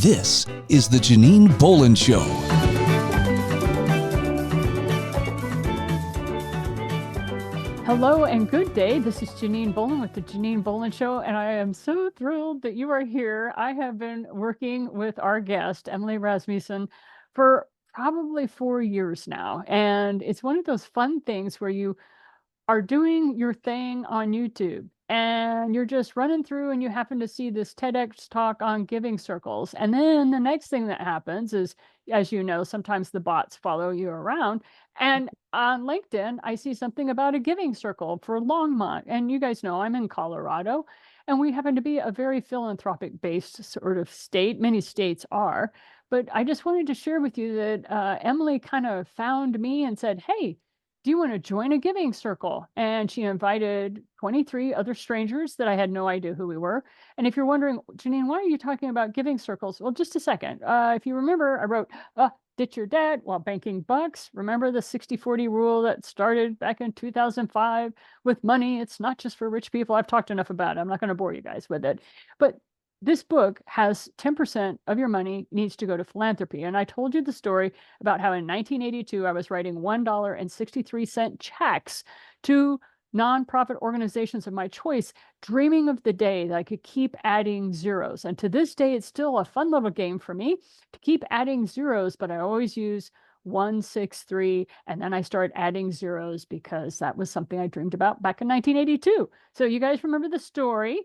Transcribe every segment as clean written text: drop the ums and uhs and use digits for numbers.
This is the Janine Bolon Show. Hello and good day. This is Janine Bolon with the Janine Bolon Show, and I am so thrilled that you are here. I have been working with our guest, Emily Rasmussen, for probably 4 years now. And it's one of those fun things where you are doing your thing on YouTube and you're just running through and you happen to see this TEDx talk on giving circles. And then the next thing that happens is, as you know, sometimes the bots follow you around. And on LinkedIn, I see something about a giving circle for Longmont. And you guys know I'm in Colorado, and we happen to be a very philanthropic based sort of state. Many states are. But I just wanted to share with you that Emily kind of found me and said, hey, do you want to join a giving circle? And she invited 23 other strangers that I had no idea who we were. And if you're wondering, Janine, why are you talking about giving circles? Well, just a second. If you remember, I wrote, ditch your debt while banking bucks. Remember the 60-40 rule that started back in 2005 with money? It's not just for rich people. I've talked enough about it. I'm not going to bore you guys with it. But this book has 10% of your money needs to go to philanthropy. And I told you the story about how in 1982, I was writing $1.63 checks to nonprofit organizations of my choice, dreaming of the day that I could keep adding zeros. And to this day, it's still a fun little game for me to keep adding zeros, but I always use 163, and then I start adding zeros because that was something I dreamed about back in 1982. So you guys remember the story.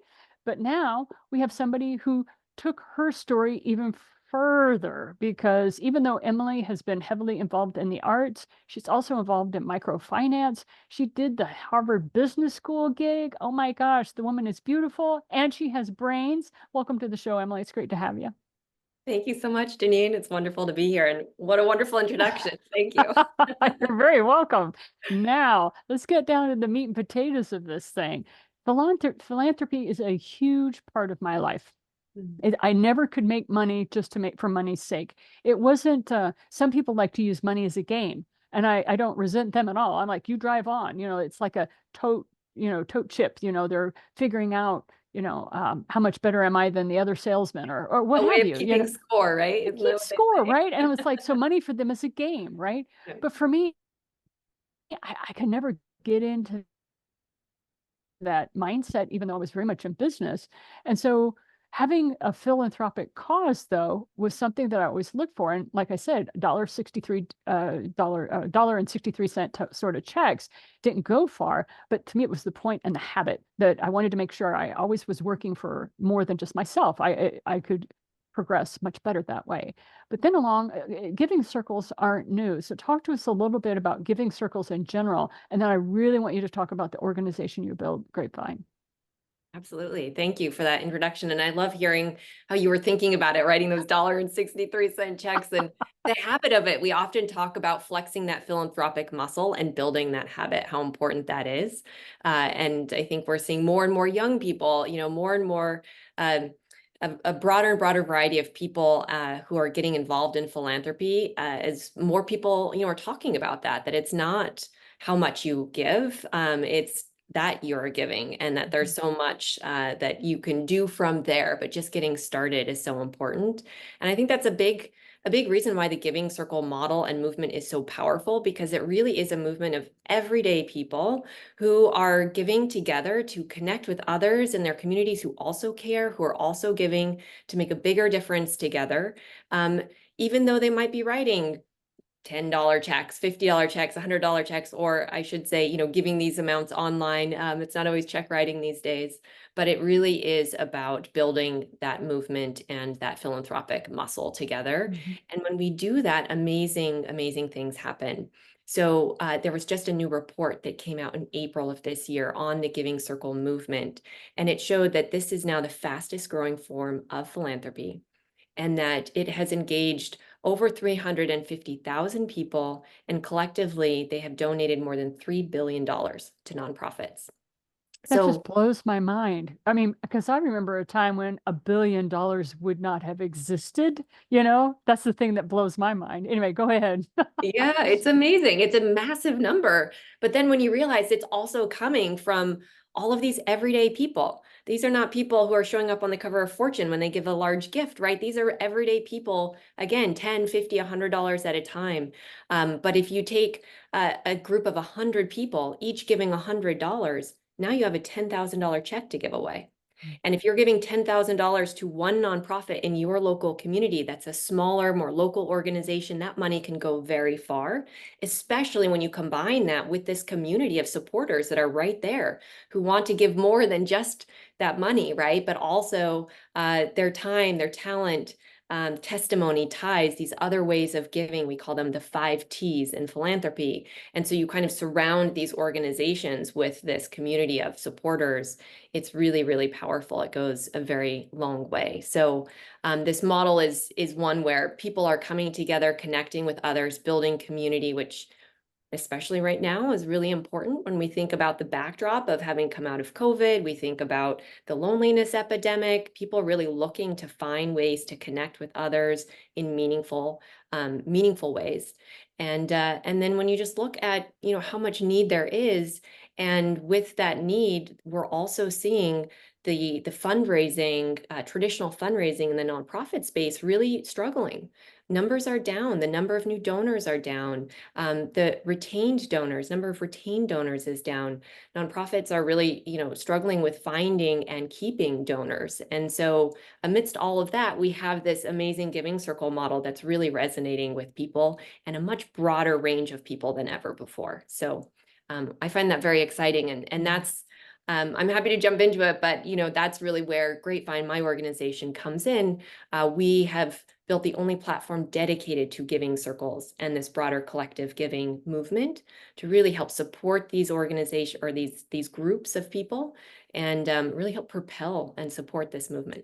But now we have somebody who took her story even further, because even though Emily has been heavily involved in the arts, she's also involved in microfinance. She did the Harvard Business School gig. Oh my gosh, the woman is beautiful and she has brains. Welcome to the show, Emily. It's great to have you. Thank you so much, Janine. It's wonderful to be here. And what a wonderful introduction. Thank you. You're very welcome. Now, let's get down to the meat and potatoes of this thing. Philanthropy is a huge part of my life. I never could make money just to make for money's sake. It wasn't, some people like to use money as a game, and I don't resent them at all. I'm like, you drive on, it's like a tote chip, they're figuring out, how much better am I than the other salesman or what A way have of you. keeping score, right? Keep score, right? And it was like, so money for them is a game, right? Yeah. But for me, I could never get into that mindset, even though I was very much in business. And so having a philanthropic cause, though, was something that I always looked for. And like I said, dollar and 63 cent sort of checks didn't go far. But to me, it was the point and the habit that I wanted to make sure I always was working for more than just myself. I could progress much better that way. But then along, giving circles aren't new. So talk to us a little bit about giving circles in general. And then I really want you to talk about the organization you build, Grapevine. Absolutely. Thank you for that introduction. And I love hearing how you were thinking about it, writing those $1.63 checks and the habit of it. We often talk about flexing that philanthropic muscle and building that habit, how important that is. And I think we're seeing more and more young people, more and more a broader and broader variety of people who are getting involved in philanthropy as more people, are talking about that it's not how much you give, it's that you're giving, and that there's so much that you can do from there, but just getting started is so important. And I think that's a big reason why the Giving Circle model and movement is so powerful, because it really is a movement of everyday people who are giving together to connect with others in their communities who also care, who are also giving to make a bigger difference together, even though they might be writing $10 checks, $50 checks, $100 checks, or I should say, giving these amounts online. It's not always check writing these days, but it really is about building that movement and that philanthropic muscle together. Mm-hmm. And when we do that, amazing, amazing things happen. So there was just a new report that came out in April of this year on the Giving Circle movement, and it showed that this is now the fastest growing form of philanthropy, and that it has engaged over 350,000 people, and collectively they have donated more than $3 billion to nonprofits. That just blows my mind. I mean, because I remember a time when $1 billion would not have existed. That's the thing that blows my mind. Anyway, go ahead. Yeah, it's amazing. It's a massive number. But then when you realize it's also coming from all of these everyday people These are not people who are showing up on the cover of Fortune when they give a large gift, right? These are everyday people, again, 10, 50, $100 at a time. But if you take a group of 100 people, each giving $100, now you have a $10,000 check to give away. And if you're giving $10,000 to one nonprofit in your local community, that's a smaller, more local organization, that money can go very far, especially when you combine that with this community of supporters that are right there who want to give more than just that money, right? But also their time, their talent, testimony, ties, these other ways of giving. We call them the 5 T's in philanthropy. And so you kind of surround these organizations with this community of supporters. It's really, really powerful. It goes a very long way. So this model is one where people are coming together, connecting with others, building community, which especially right now is really important when we think about the backdrop of having come out of COVID. We think about the loneliness epidemic, people really looking to find ways to connect with others in meaningful ways. And then when you just look at, how much need there is, and with that need, we're also seeing the fundraising, traditional fundraising in the nonprofit space really struggling. Numbers are down. The number of new donors are down. The retained donors, number of retained donors is down. Nonprofits are really, struggling with finding and keeping donors. And so amidst all of that, we have this amazing giving circle model that's really resonating with people and a much broader range of people than ever before. So I find that very exciting. And that's, I'm happy to jump into it, but that's really where Grapevine, my organization, comes in. We have built the only platform dedicated to giving circles and this broader collective giving movement to really help support these organizations or these groups of people and really help propel and support this movement.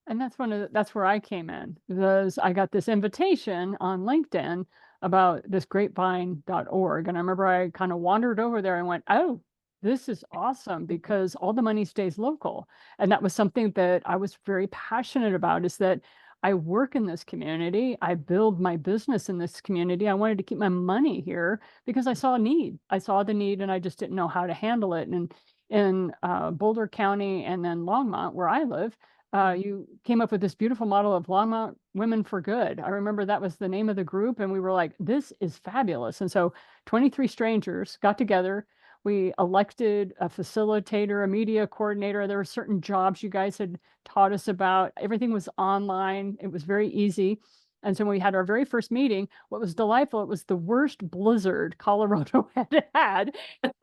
And that's where I came in, because I got this invitation on LinkedIn about this grapevine.org. And I remember I kind of wandered over there and went, oh, this is awesome, because all the money stays local. And that was something that I was very passionate about, is that I work in this community. I build my business in this community. I wanted to keep my money here because I saw a need. I saw the need and I just didn't know how to handle it. And in Boulder County and then Longmont, where I live, you came up with this beautiful model of Longmont Women for Good. I remember that was the name of the group, and we were like, this is fabulous. And so 23 strangers got together. We elected a facilitator, a media coordinator. There were certain jobs you guys had taught us about. Everything was online. It was very easy. And so when we had our very first meeting, what was delightful, it was the worst blizzard Colorado had.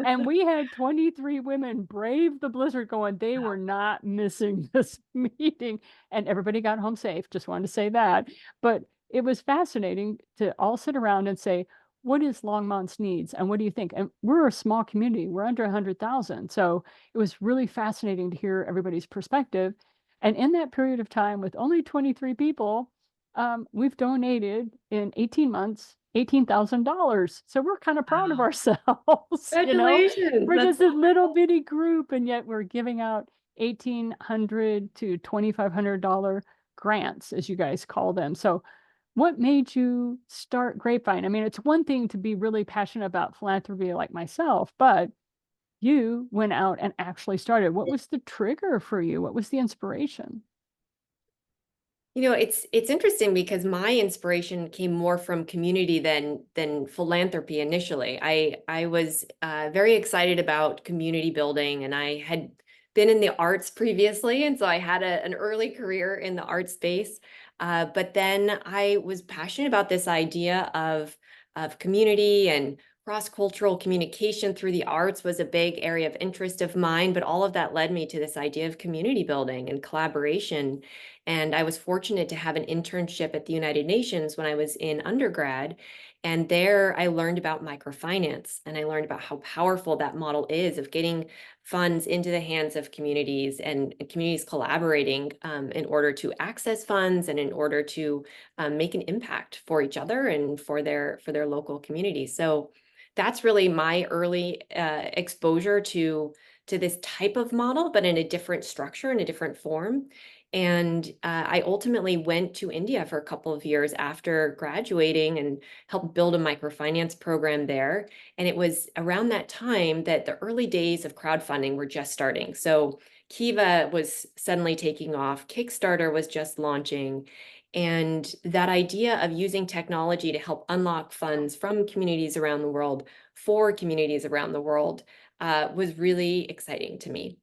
And we had 23 women brave the blizzard, going, they were not missing this meeting. And everybody got home safe. Just wanted to say that. But it was fascinating to all sit around and say, what is Longmont's needs? And what do you think? And we're a small community. We're under 100,000. So it was really fascinating to hear everybody's perspective. And in that period of time, with only 23 people, we've donated in 18 months, $18,000. So we're kind of proud of ourselves. Congratulations. We're just a little bitty group, and yet we're giving out $1,800 to $2,500 grants, as you guys call them. So what made you start Grapevine? I mean, it's one thing to be really passionate about philanthropy like myself, but you went out and actually started. What was the trigger for you? What was the inspiration? It's interesting because my inspiration came more from community than philanthropy initially. I was very excited about community building, and I had been in the arts previously, and so I had an early career in the art space. But then I was passionate about this idea of community, and cross-cultural communication through the arts was a big area of interest of mine, but all of that led me to this idea of community building and collaboration. And I was fortunate to have an internship at the United Nations when I was in undergrad. And there I learned about microfinance, and I learned about how powerful that model is of getting funds into the hands of communities, and communities collaborating in order to access funds and in order to make an impact for each other and for their local community. So that's really my early exposure to this type of model, but in a different structure, in a different form. And I ultimately went to India for a couple of years after graduating and helped build a microfinance program there. And it was around that time that the early days of crowdfunding were just starting. So Kiva was suddenly taking off. Kickstarter was just launching. And that idea of using technology to help unlock funds from communities around the world for communities around the world was really exciting to me.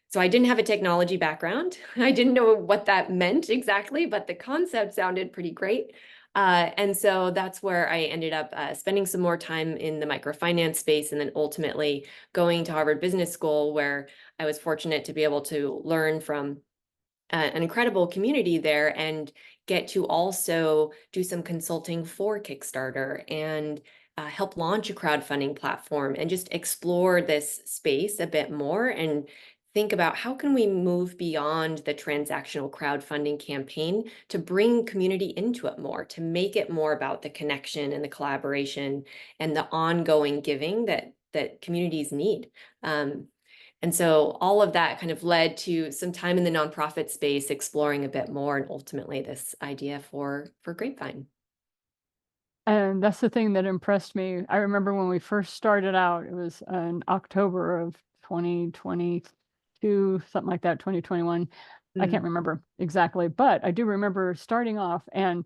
So I didn't have a technology background. I didn't know what that meant exactly, but the concept sounded pretty great. And so that's where I ended up spending some more time in the microfinance space, and then ultimately going to Harvard Business School, where I was fortunate to be able to learn from an incredible community there and get to also do some consulting for Kickstarter and help launch a crowdfunding platform and just explore this space a bit more and think about how can we move beyond the transactional crowdfunding campaign to bring community into it more, to make it more about the connection and the collaboration and the ongoing giving that communities need. And so all of that kind of led to some time in the nonprofit space, exploring a bit more, and ultimately this idea for Grapevine. And that's the thing that impressed me. I remember when we first started out, it was in October of 2022, something like that, 2021. I can't remember exactly, but I do remember starting off and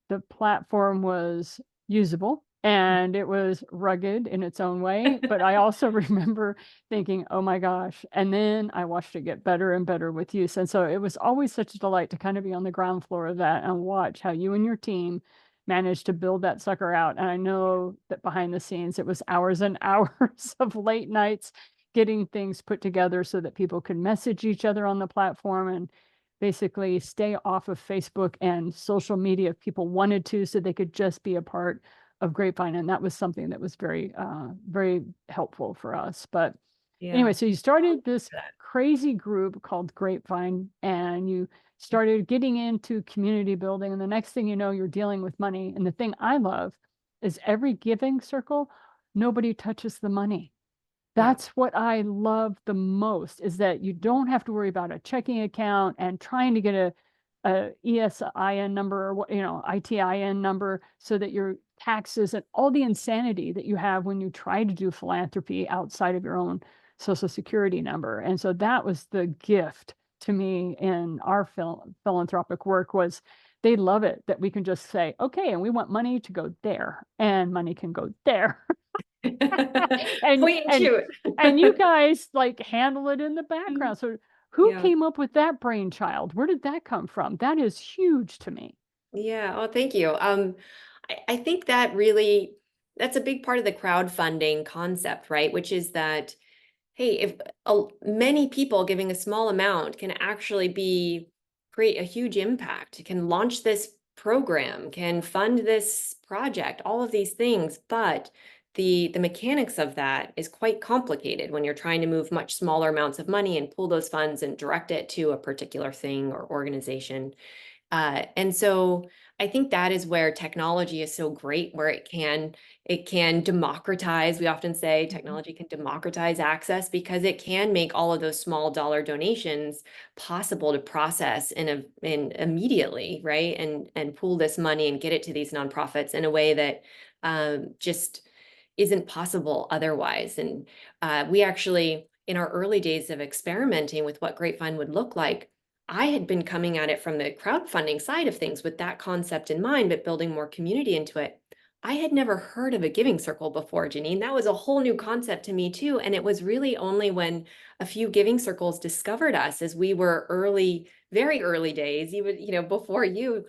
the platform was usable and it was rugged in its own way. But I also remember thinking, oh my gosh. And then I watched it get better and better with use. And so it was always such a delight to kind of be on the ground floor of that and watch how you and your team managed to build that sucker out. And I know that behind the scenes, it was hours and hours of late nights getting things put together so that people could message each other on the platform and basically stay off of Facebook and social media if people wanted to, so they could just be a part of Grapevine. And that was something that was very, very helpful for us. But anyway, so you started this crazy group called Grapevine and you started getting into community building. And the next thing you know, you're dealing with money. And the thing I love is every giving circle, nobody touches the money. That's what I love the most, is that you don't have to worry about a checking account and trying to get a ESIN number or ITIN number so that your taxes and all the insanity that you have when you try to do philanthropy outside of your own social security number. And so that was the gift to me in our philanthropic work, was they love it that we can just say, okay, and we want money to go there and money can go there. and and you guys like handle it in the background. So who came up with that brainchild? Where did that come from? That is huge to me. Yeah. Oh, thank you. I think that's a big part of the crowdfunding concept, right? Which is that, hey, if many people giving a small amount can actually create a huge impact, it can launch this program, can fund this project, all of these things, but the mechanics of that is quite complicated when you're trying to move much smaller amounts of money and pull those funds and direct it to a particular thing or organization. And so I think that is where technology is so great, where it can democratize. We often say technology can democratize access because it can make all of those small dollar donations possible to process in immediately, right? And pool this money and get it to these nonprofits in a way that just isn't possible otherwise. And we actually, in our early days of experimenting with what Grapevine would look like, I had been coming at it from the crowdfunding side of things with that concept in mind, but building more community into it. I had never heard of a giving circle before, Janine. That was a whole new concept to me too. And it was really only when a few giving circles discovered us, as we were early, very early days, even, before you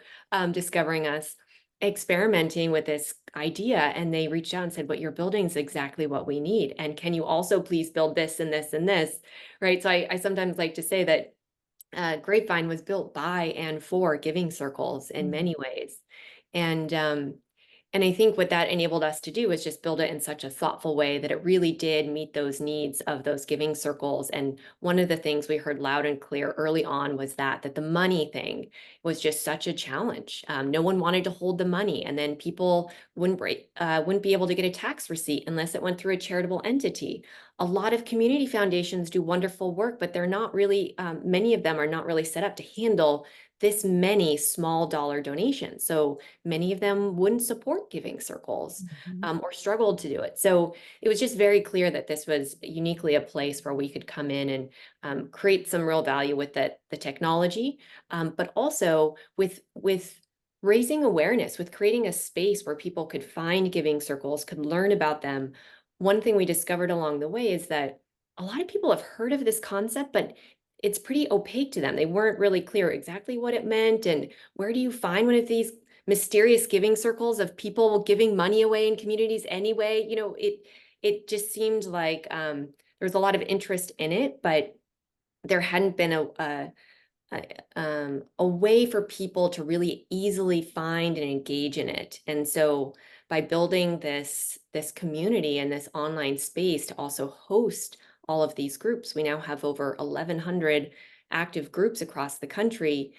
discovering us, experimenting with this idea. And they reached out and said, what you're building is exactly what we need. And can you also please build this and this and this, right? So I sometimes like to say that Grapevine was built by and for giving circles in many ways. And I think what that enabled us to do was just build it in such a thoughtful way that it really did meet those needs of those giving circles. And one of the things we heard loud and clear early on was that the money thing was just such a challenge. No one wanted to hold the money, and then people wouldn't be able to get a tax receipt unless it went through a charitable entity. a lot of community foundations do wonderful work, but they're not really, many of them are not really set up to handle this many small dollar donations. So many of them wouldn't support giving circles, or struggled to do it. So it was just very clear that this was uniquely a place where we could come in and create some real value with the technology, but also with raising awareness, with creating a space where people could find giving circles, could learn about them. One thing we discovered along the way is that a lot of people have heard of this concept, but it's pretty opaque to them. They weren't really clear exactly what it meant, and where do you find one of these mysterious giving circles of people giving money away in communities anyway? You know, it just seemed like there was a lot of interest in it, but there hadn't been a way for people to really easily find and engage in it. And so by building this community and this online space to also host all of these groups, we now have over 1,100 active groups across the country.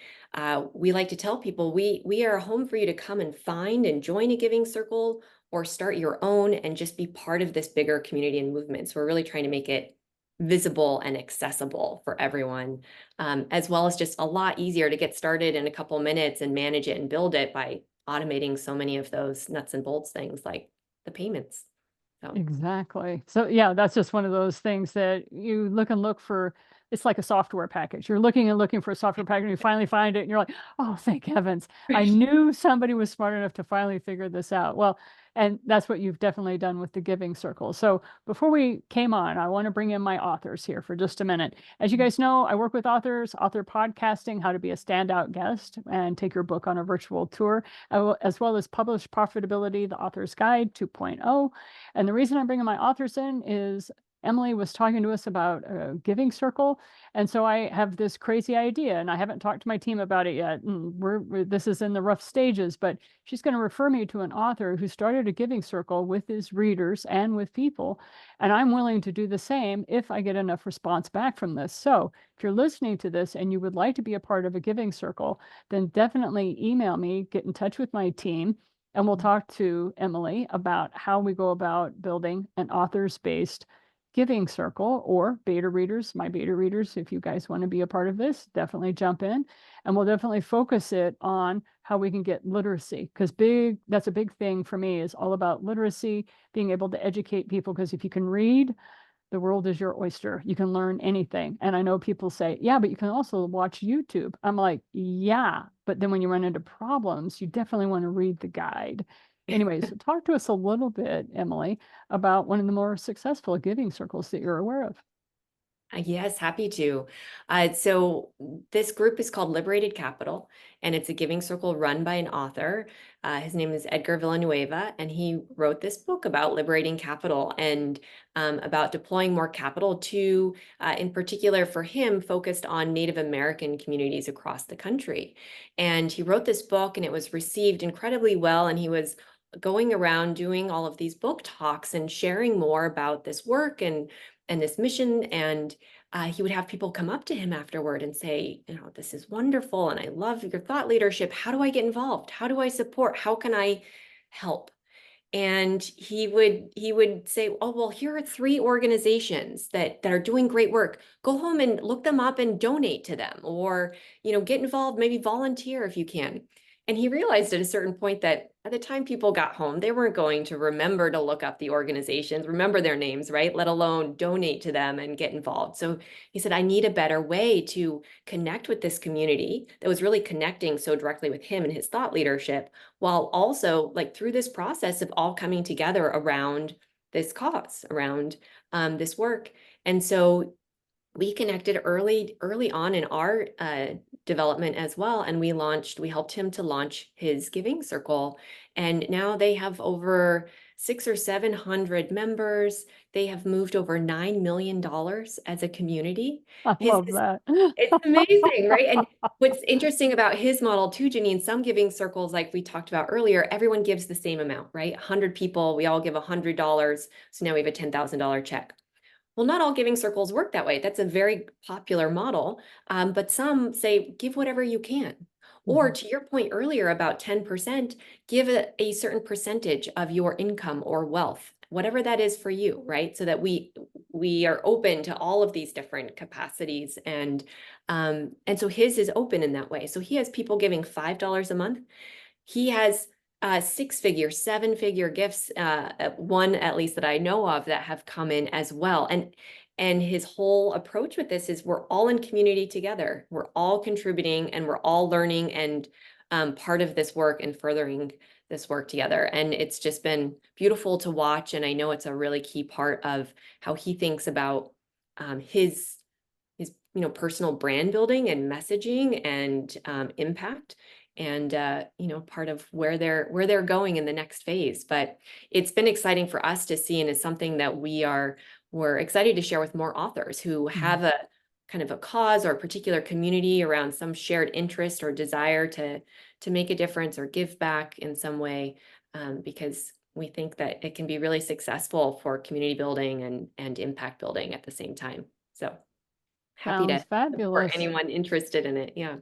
We like to tell people we are a home for you to come and find and join a giving circle or start your own and just be part of this bigger community and movement. So we're really trying to make it visible and accessible for everyone, as well as just a lot easier to get started in a couple minutes and manage it and build it by automating so many of those nuts and bolts things like the payments. So Exactly. So yeah, that's just one of those things that you look for. It's like a software package. You're looking and looking for a software package, and you finally find it, and you're like, oh, thank heavens. I knew somebody was smart enough to finally figure this out. Well, and that's what you've definitely done with the Giving Circle. So before we came on, I want to bring in my authors here for just a minute. As you guys know, I work with authors, author podcasting, how to be a standout guest and take your book on a virtual tour, as well as Publish Profitability, the Author's Guide 2.0. And the reason I'm bringing my authors in is Emily was talking to us about a giving circle. And so I have this crazy idea, and I haven't talked to my team about it yet. And this is in the rough stages, but she's going to refer me to an author who started a giving circle with his readers and with people. And I'm willing to do the same if I get enough response back from this. So if you're listening to this and you would like to be a part of a giving circle, then definitely email me, get in touch with my team. And we'll talk to Emily about how we go about building an authors-based giving circle, or beta readers, my beta readers. If you guys want to be a part of this, definitely jump in. And we'll definitely focus it on how we can get literacy, because that's a big thing for me, is all about literacy, being able to educate people. Because if you can read, the world is your oyster. You can learn anything. And I know people say, yeah, but you can also watch YouTube. I'm like, yeah, but then when you run into problems, you definitely want to read the guide. Anyways, so talk to us a little bit, Emily, about one of the more successful giving circles that you're aware of. Yes, happy to. So this group is called Liberated Capital, and it's a giving circle run by an author. His name is Edgar Villanueva, and he wrote this book about liberating capital and about deploying more capital to, in particular for him, focused on Native American communities across the country. And he wrote this book, and it was received incredibly well, and he was going around doing all of these book talks and sharing more about this work and this mission. And he would have people come up to him afterward and say, you know, this is wonderful, and I love your thought leadership. How do I get involved? How do I support? How can I help? And he would say, oh, well, here are 3 organizations that are doing great work. Go home and look them up and donate to them, or, you know, get involved, maybe volunteer if you can. And he realized at a certain point that by the time people got home, they weren't going to remember to look up the organizations, remember their names, right? Let alone donate to them and get involved. So he said, I need a better way to connect with this community that was really connecting so directly with him and his thought leadership, while also, like, through this process of all coming together around this cause, around this work. And so we connected early on in our development as well, and we helped him to launch his giving circle, and now they have over 600 or 700 members. They have moved over $9 million as a community. I love that. It's amazing, right? And what's interesting about his model too, Janine, some giving circles, like we talked about earlier, everyone gives the same amount, right? 100 people, we all give $100, so now we have a $10,000 check. Well, not all giving circles work that way. That's a very popular model, but some say give whatever you can. Or to your point earlier about 10%, give a certain percentage of your income or wealth whatever that is for you, right? So that we are open to all of these different capacities, and so his is open in that way. So he has people giving $5 a month. He has 6-figure, 7-figure gifts, one at least that I know of, that have come in as well. And his whole approach with this is we're all in community together. We're all contributing and we're all learning and part of this work and furthering this work together. And it's just been beautiful to watch. And I know it's a really key part of how he thinks about his personal brand building and messaging and impact, and part of where they're going in the next phase. But it's been exciting for us to see, and it's something that we're excited to share with more authors who have a kind of a cause or a particular community around some shared interest or desire to make a difference or give back in some way, because we think that it can be really successful for community building and impact building at the same time. So happy to Sounds fabulous. support anyone interested in it. Yeah.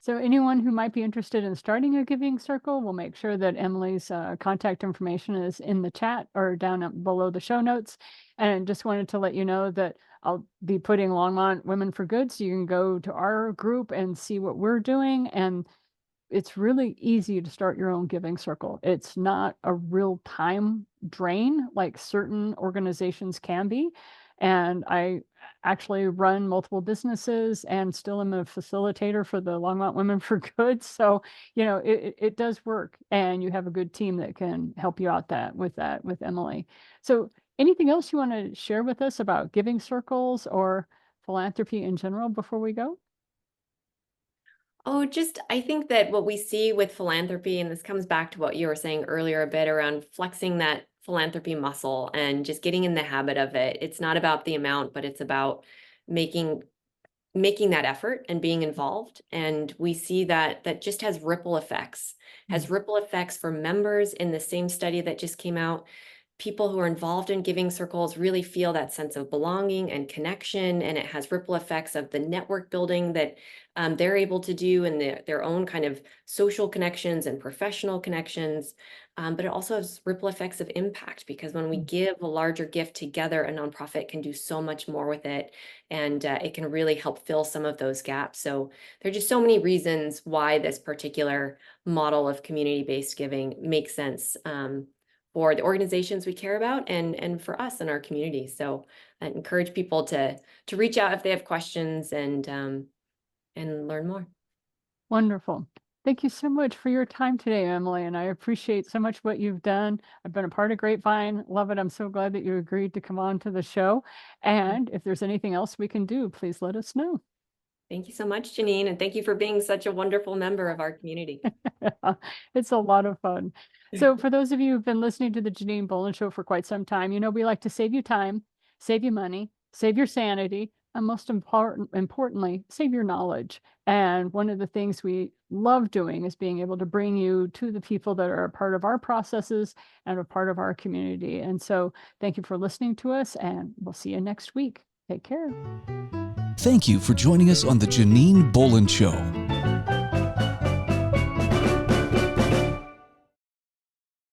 So anyone who might be interested in starting a giving circle, we'll make sure that Emily's contact information is in the chat or down below the show notes. And just wanted to let you know that I'll be putting Longmont Women for Good, so you can go to our group and see what we're doing. And it's really easy to start your own giving circle. It's not a real time drain like certain organizations can be. And I actually run multiple businesses and still am a facilitator for the Longmont Women for Good. So, it does work, and you have a good team that can help you out with Emily. So anything else you want to share with us about giving circles or philanthropy in general before we go? Oh, I think that what we see with philanthropy, and this comes back to what you were saying earlier a bit around flexing that philanthropy muscle and just getting in the habit of it. It's not about the amount, but it's about making that effort and being involved. And we see that just has ripple effects, for members. In the same study that just came out, people who are involved in giving circles really feel that sense of belonging and connection, and it has ripple effects of the network building that they're able to do in their own kind of social connections and professional connections. But it also has ripple effects of impact, because when we give a larger gift together, a nonprofit can do so much more with it, and it can really help fill some of those gaps. So there are just so many reasons why this particular model of community-based giving makes sense for the organizations we care about and for us in our community. So I encourage people to reach out if they have questions and learn more. Wonderful. Thank you so much for your time today, Emily, and I appreciate so much what you've done. I've been a part of Grapevine. Love it. I'm so glad that you agreed to come on to the show. And if there's anything else we can do, please let us know. Thank you so much, Janine, and thank you for being such a wonderful member of our community. It's a lot of fun. So for those of you who've been listening to the Janine Bolon Show for quite some time, we like to save you time, save you money, save your sanity, and most importantly, save your knowledge. And one of the things we love doing is being able to bring you to the people that are a part of our processes and a part of our community. And so thank you for listening to us, and we'll see you next week. Take care. Thank you for joining us on the Janine Bolon Show.